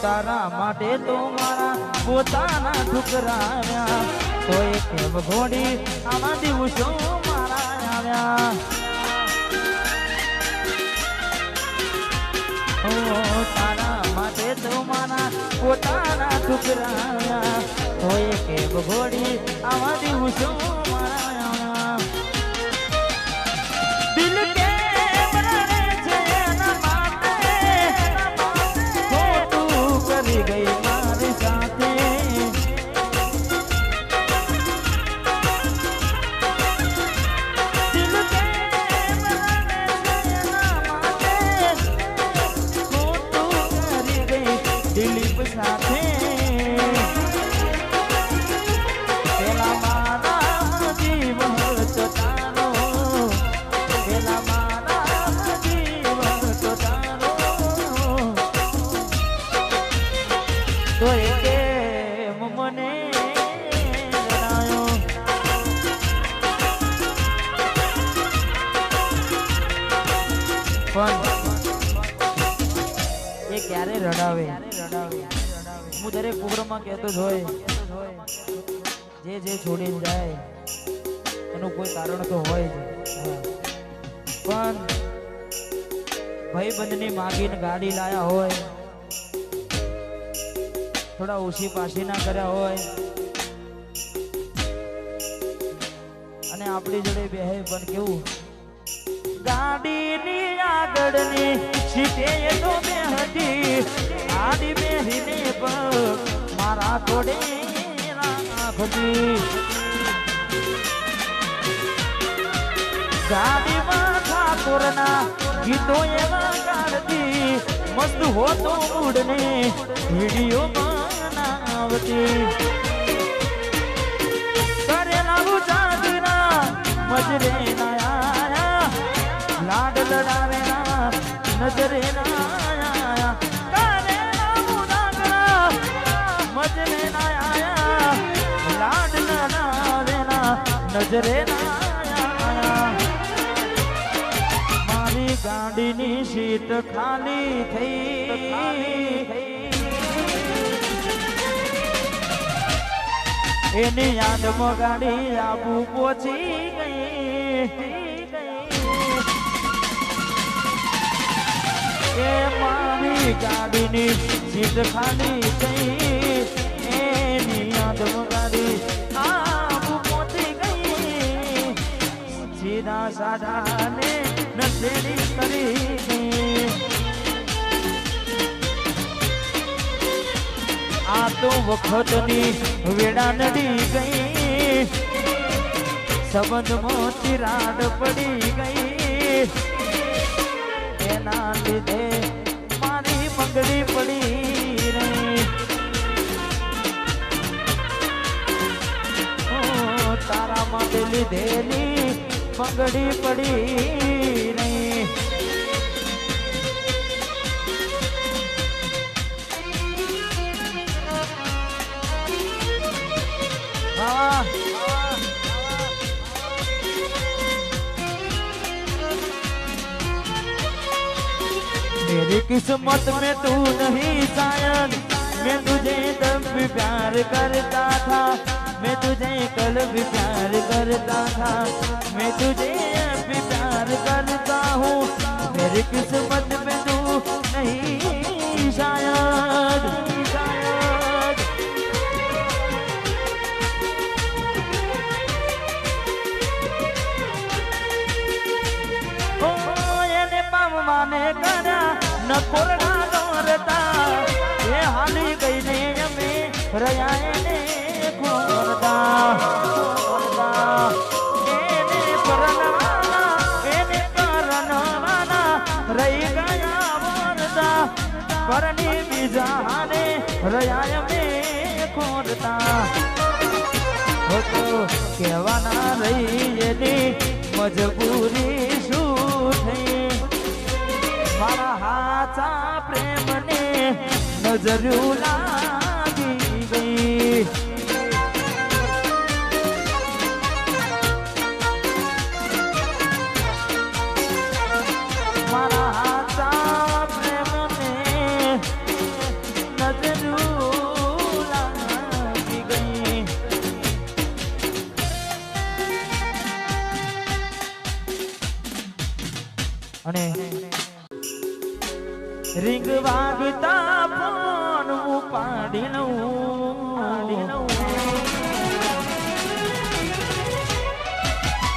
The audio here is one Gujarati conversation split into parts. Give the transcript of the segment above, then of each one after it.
તારા માટે તો મારા પોતાના ઠુકરાવ્યા તો એક ઘોડી આમાં દિવસો મારા આવ્યા તારા માટે તો મારા પોતાના ઠુકરાવ્યા તો એક ઘોડી આમાં દિવસો મારા આવ્યા દિલ કે ગઈ મારી સાથે દિલ કે ખોટું કરી ગઈ દિલીપ સાથે પેલા મારા જીવ હતો તારો પેલા મારા જીવ હતો તારો તો એકે મને રડાયો પણ એ ક્યારે રડાવે હું દરેક પ્રોગ્રામમાં કહેતો જ હોય જે છોડીને જાય એનું કોઈ કારણ તો હોય જ પણ ભાઈબંધની માગીને ગાડી લાયા હોય થોડા ઓછી પાછી ના કર્યા હોય અને આપણી જોડે બેહે પણ કેવું ગાડીની આગળની સીટે તો બેહતી આડી બેહીને પણ મારા થોડે રાખતી ગાડીમાં ઠાકોરના ગીતો એવા ગાડતી મસ્ત હોતો મૂડને વિડીયોમાં કરેલા જાગરા મજરે નાયા લાડ લડાવેલા નજરે નાયા કરેલા જાગરા મજરે નાયા લાડ લડાવેલા નજરે નાયા મારી ગાડીની સીટ ખાલી થઈ એની યાદમાં ગાડી આબુ પહોંચી ગઈ એ મારી ગાડીની સીટ ખાલી થઈ એની યાદમાં ગાડી આબુ પહોંચી ગઈ સીધા સાડાને નસેડી કરી ગઈ આ તો વખતની વેડા નડી ગઈ સંબંધમાં તિરાડ પડી ગઈ એના લીધે મારી મંગળી પડી રહી તારા માટે લીધેલી મંગળી પડી રહી मेरी किस्मत में तू नहीं शायद मैं तुझे तब भी प्यार करता था मैं तुझे कल भी प्यार करता था मैं तुझे अब भी प्यार करता हूँ मेरी किस्मत में तू नहीं शायद माने करा न कोरडा दौरता ये हाली गई ने अमे रयाए ने कोरदा एने परनवाना रही गया वरदा परनी बीजाने रयाए में कोरदा हो तो केवाना रही एनी मजबूरी शू थई मारा हाथा प्रेम ने नजरू लागी गई मारा हाथा प्रेम ने વાગતા ફોન ઉપાડી લઉં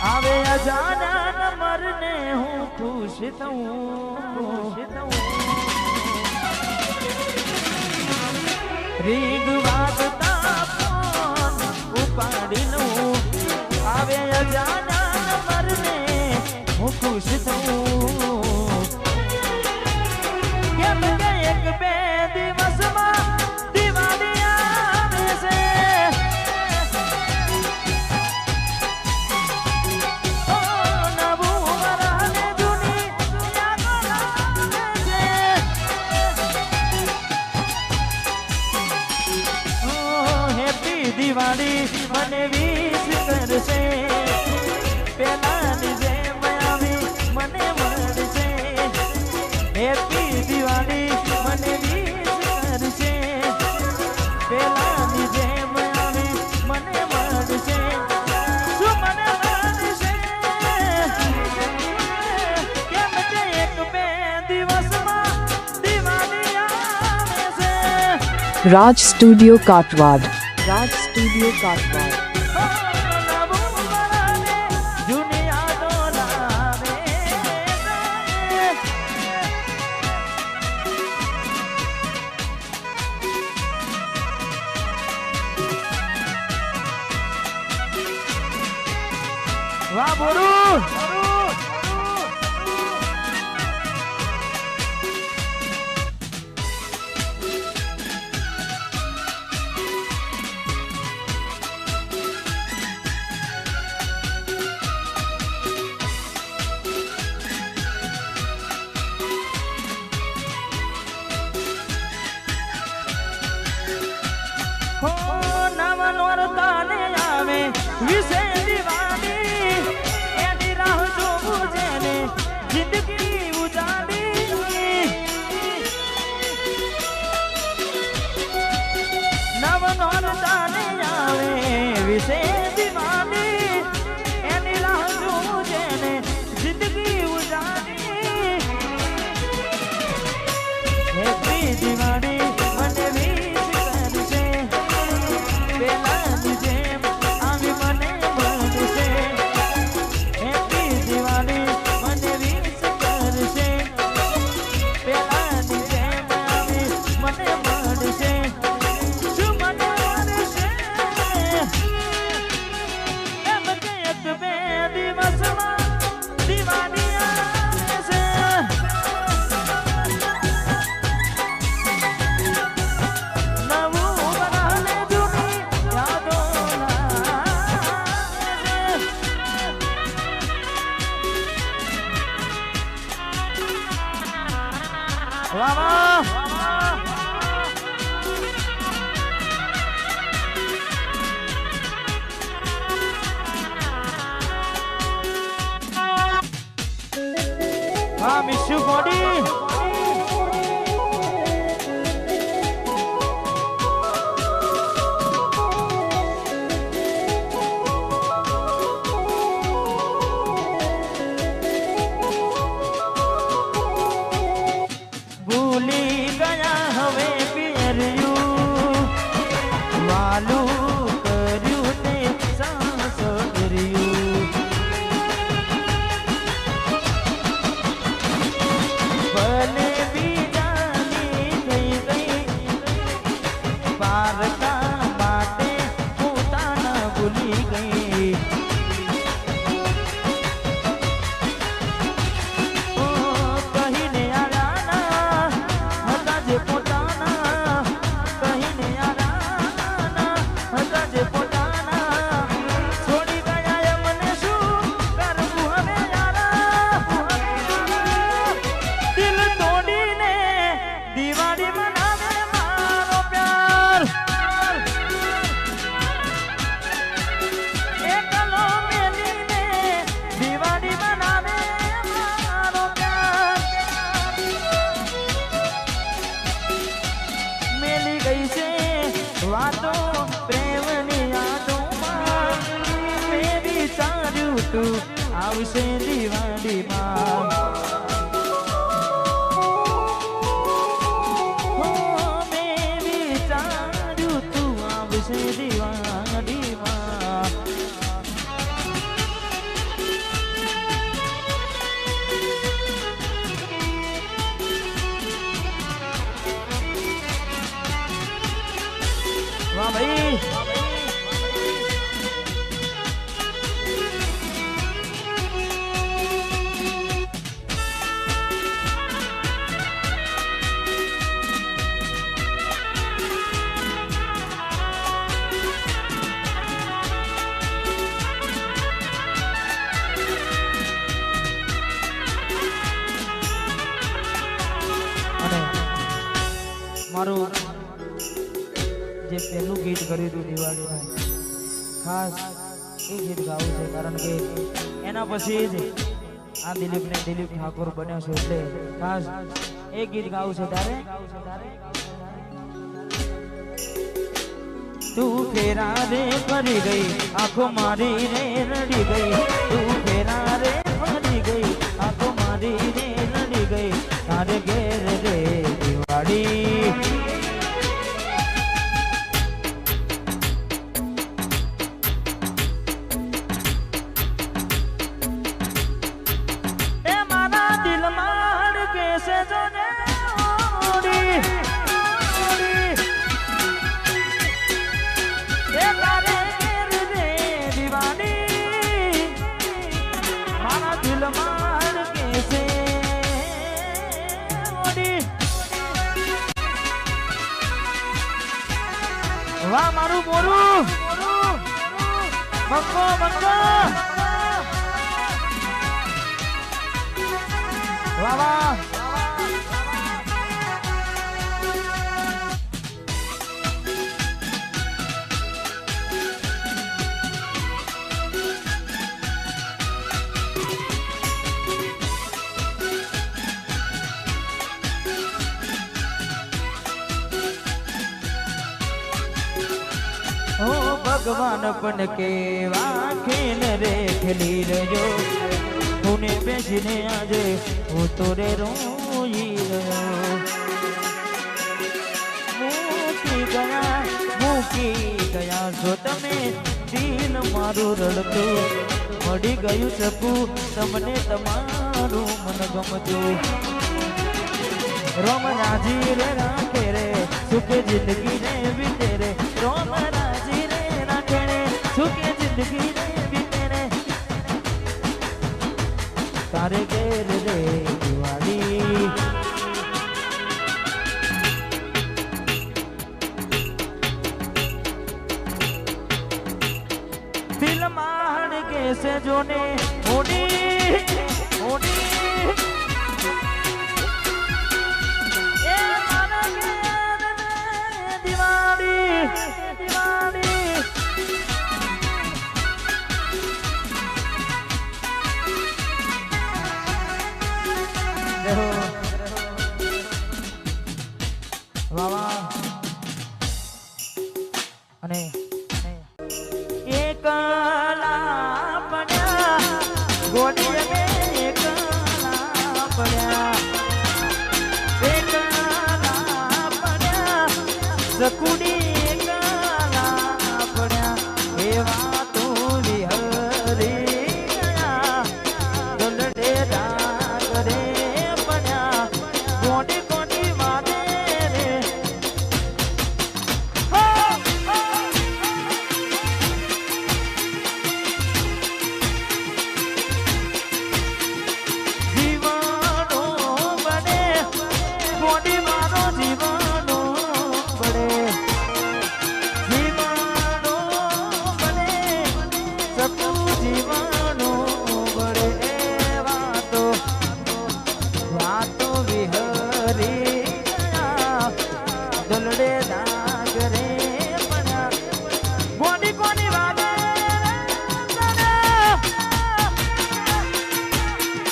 આવે અજાના નંબરને હું ખુશ થઉં રીગ વાગતા ફોન ઉપાડી લઉં આવે અજાના નંબરને હું ખુશ થઉં કેમ કે એક બે દિવસમાં દિવાળી આવે છે ઓ નવું વરાને જૂની યાદો લાવે છે ઓ હેપી દિવાળી મને વિશ કરશે પેલાની જેમ આવી મને મળશે હેપી દિવાળી મને વિશ કરશે પેલાની જેમ આવી મને મળશે શું મને મળશે કેમ કે એક બે દિવસમાં દિવાળી આવે છે Raj Studio Katwad. Raj Studio Katwad. વાહ બોરું નવા નોરતાને આવે વિશે દિવાળી એની રાહ જોવું જેને જિંદગી ઉજાડી નવ નોરતાને આવે વિશે દિવાળી એની રાહ જોવું જેને જિંદગી ઉજાડી હેપી દિવાળી મને વિશ કરશે પેલાની જેમ આવી મને મળશે હેપી દિવાળી મને વિશ કરશે પેલાની જેમ આવી મને મળશે શું મને મળશે એમ કે એક બે દિવસમાં દિવાળી આવે છે વાહ વાહ હા મિસ્યુ બોડી ભૂલી ગયા હવે પિયર્યું વાલું કર્યું તે સાસરિયું ભલે બીજાની થઈ ગઈ પારકા માટે પોતાના ભૂલી ગઈ તું આવશે દિવાળીમાં વાહ ભાઈ મારું જે પહેલું ગીત કર્યું હતું દિવાળીમાં ખાસ એ ગીત ગાવું છે કારણ કે એના પછી જ આ દિલીપ ઠાકોર બન્યો છે એટલે ખાસ એ ગીત ગાવું છે તારે તું ફેરા રે ફરી ગઈ આંખો મારી રે રડી ગઈ તું ફેરા રે ફરી ગઈ આંખો મારી રે રડી ગઈ તારે ઘેર રે દિવાળી વાહ મારું મોરું મંગો વાહ વાહ भगवान पण केवा खेल रे खेली रहो तूने बेचने आजे वो तोरे रोई रहो मूकी गया सो तमे दिल मारू रड़तु मड़ी गयु सकू तमने तमारू मन गमतु रोम राजी रे राखे रे सुख जिंदगी रे बीते रे रोम राजी रे राखे रे सुख जिंदगी रे बीते रे तारे घेर रे दिवाली दिल मार के से जोने होनी होनी અને એકલા પડ્યા ગોડીએ મે એકલા પડ્યા સકુડી એકલા પડ્યા એવા તું વિહરી ગયા દોલડે રાગ રે પડ્યા ગોડી ગોડી મારે રે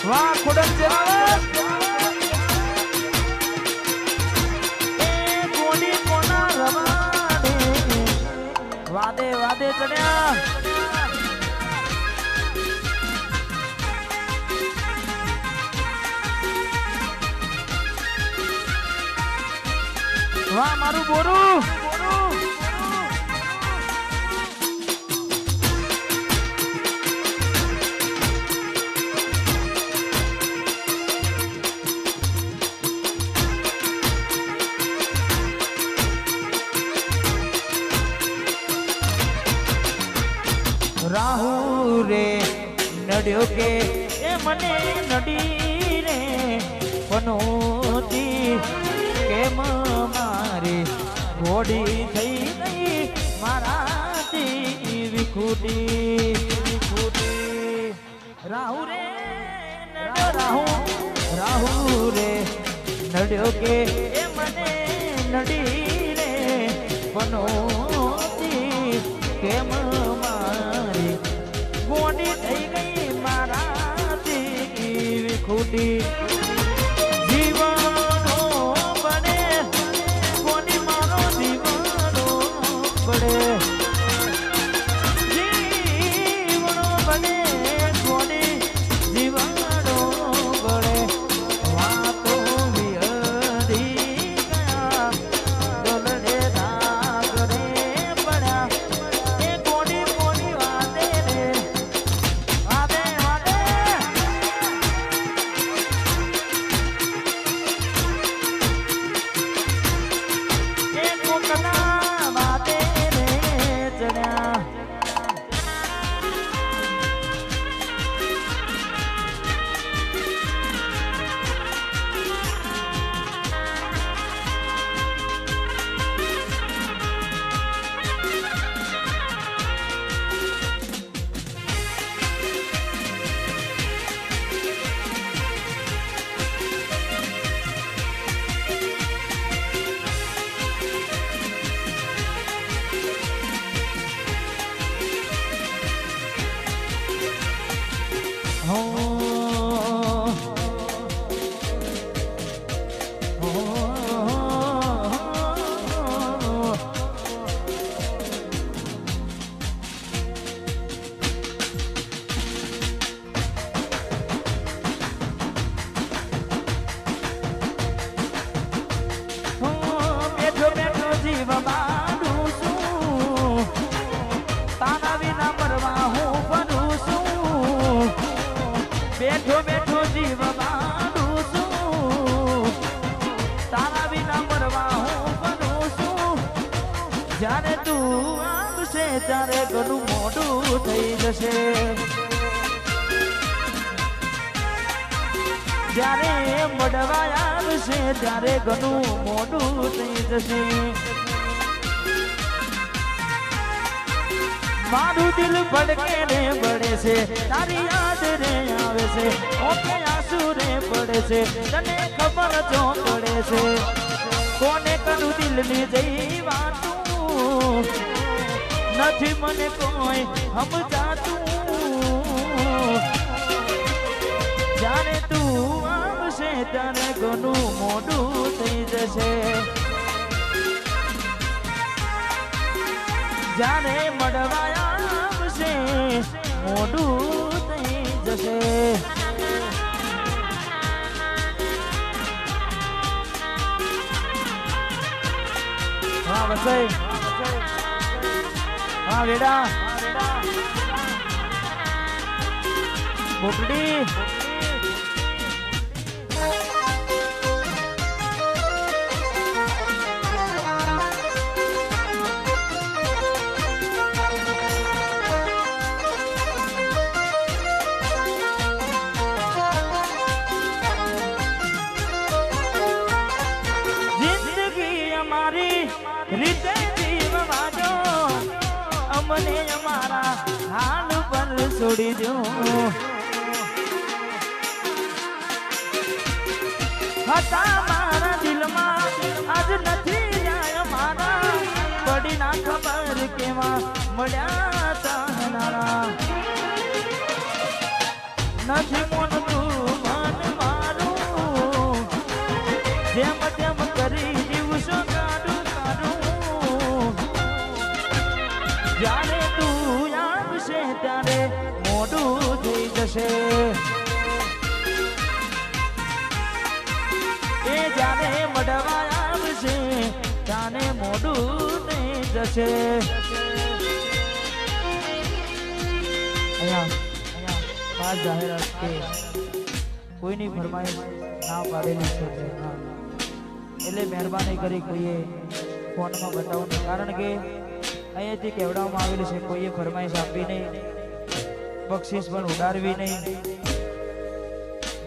વાહ ખોડમ કોની કોના રવાડે વાદે વાદે ચડ્યા વાહ મારું બોરું રાહુ રે નડ્યો કે એ મને નડી રે પનોતી કેમ મારી ઘોડી થઈ ગઈ મારાથી વિખૂટી રાહુ રે નડ્યો રાહુ રે નડ્યો કે એ મને નડી રે પનોતી કેમ મારી ઘોડી થઈ ગઈ મારાથી વિખૂટી બેઠો બેઠો જીવ માંડું છું તારા વિના મરવા હું બનું છું જ્યારે તું આવશે ત્યારે ઘણું મોડું થઈ જશે જ્યારે મળવા આવશે ત્યારે ઘણું મોડું થઈ જશે મારું દિલ ભડકે રે બળે છે તારી યાદ રે આવે છે ઓકે આંસુ રે પડે છે તને ખબર જો પડે છે કોને કરું દિલની જઈ વાતું નથી મને કોઈ સમજાતું જ્યારે તું આવશે ત્યારે ઘણું મોડું થઈ જશે જાને મળવા આવશે મોડું થઈ જશે હા વસઈ હા વેડા બોકડી રીતે જીવવાજો અમને અમારા હાલ પર છોડી દો હતા મારા દિલમાં આજ નથી જાય મારા પડી ના ખબર કેવા મળ્યા ચાહનારા નથી મોનતું મન મારું જેમ તેમ કરી દિવસો જ્યારે તું આવશે ત્યારે મોડું થઈ જશે એ જ્યારે મળવા આવશે ત્યારે મોડું થઈ જશે અહીંયા ખાસ જાહેરાત કે કોઈની ફરમાઈશ ના પાડેલી છે એટલે મહેરબાની કરી કોઈએ ફોનમાં બતાવવાનું કારણ કે અહીંયાથી કહેવડાવવામાં આવેલું છે કોઈએ ફરમાઈશ આપી નહીં બક્ષિસ પણ ઉડાડવી નહીં.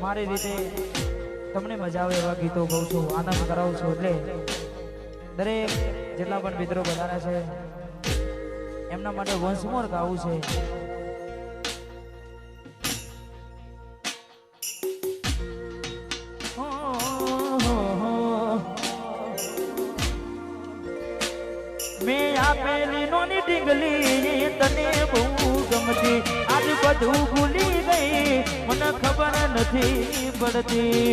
મારી રીતે તમને મજા આવે એવા ગીતો ગાઉં છું, આનંદ કરાવું છું. એટલે દરેક જેટલા પણ મિત્રો બધાના છે એમના માટે વન્સ મોર ગાવું છે. મેં આપેલી નોની ડીંગલી તને બહુ ગમતી, આજ બધું ભૂલી ગઈ મને ખબર નથી પડતી.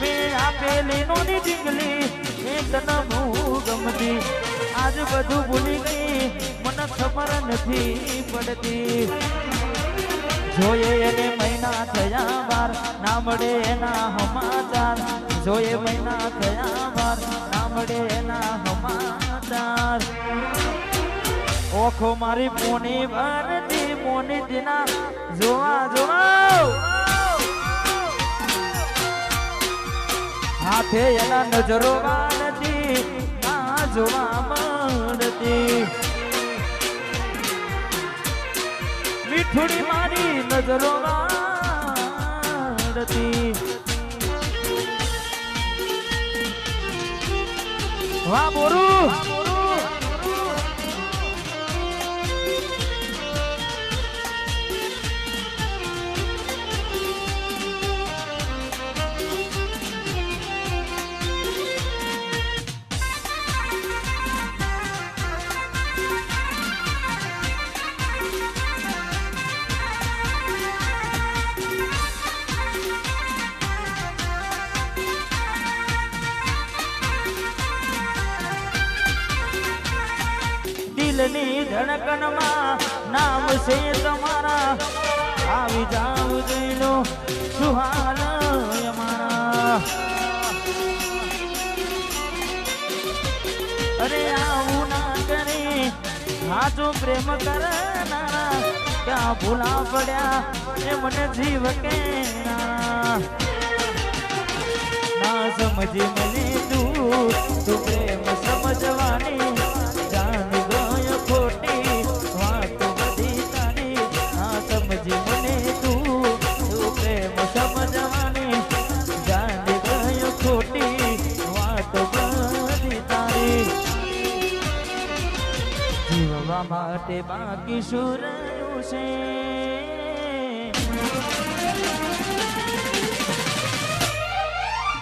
મેં આપેલી નોની ડીંગલી તને બહુ ગમતી, આજ બધું ભૂલી ગઈ મને ખબર નથી પડતી. જોઈએ એને મહિના થયા બાર ના મળે એના સમાચાર, જોઈએ મહિના થયા બાર ના મળે એના સમાચાર. ઓખો મારી પોની ભરતી મોની દિના જોવા જોવા, હાથે એના નજરો વાળતી ના જોવા મળતી. મીઠુડી મારી નજરો વાળતી. વાહ બોરું દિલની ધડકનમાં નામ છે તમારા, આવી જાવ જઈનો સુહાલ અમારા. અરે આવું ના કરી હાચો પ્રેમ કરનારા, ક્યાં ભૂલા પડ્યા એ મને જીવ કે ના સમજી મને તું પ્રેમ સમજવાની જાણ ગયો ખોટી વાત બધી તારી. ના સમજી મને તું પ્રેમ સમજવાની જાણ ગયો ખોટી વાત બધી તારી. જીવવા માટે બાકી શું રહ્યું છે,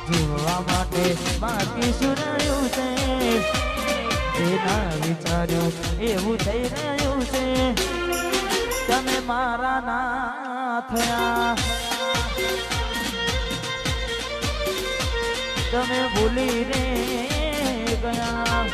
જીવવા માટે બાકી શું રહ્યું છે, તેના વિચાર્યું એવું થઈ રહ્યું છે. તમે મારા ના થયા, તમે ભૂલી રે ગયા.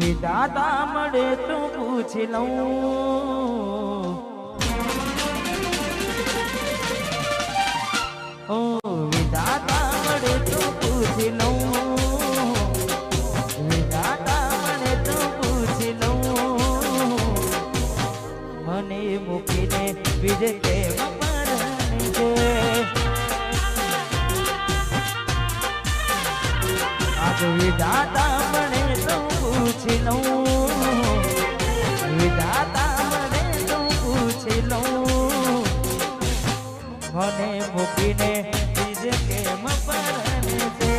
વિધાતા મળે તો પૂછી લઉં, ઓ વિધાતા મળે તો પૂછી લઉં, વિધાતા મળે તો પૂછી લઉં. મને મૂકીને બીજે કેમ પરણી છે, આજ વિધાતા મળે તો પૂછી લઉં, વિધાતા મળે તો પૂછી લઉં. મને મૂકીને બીજે કેમ પરણે છે.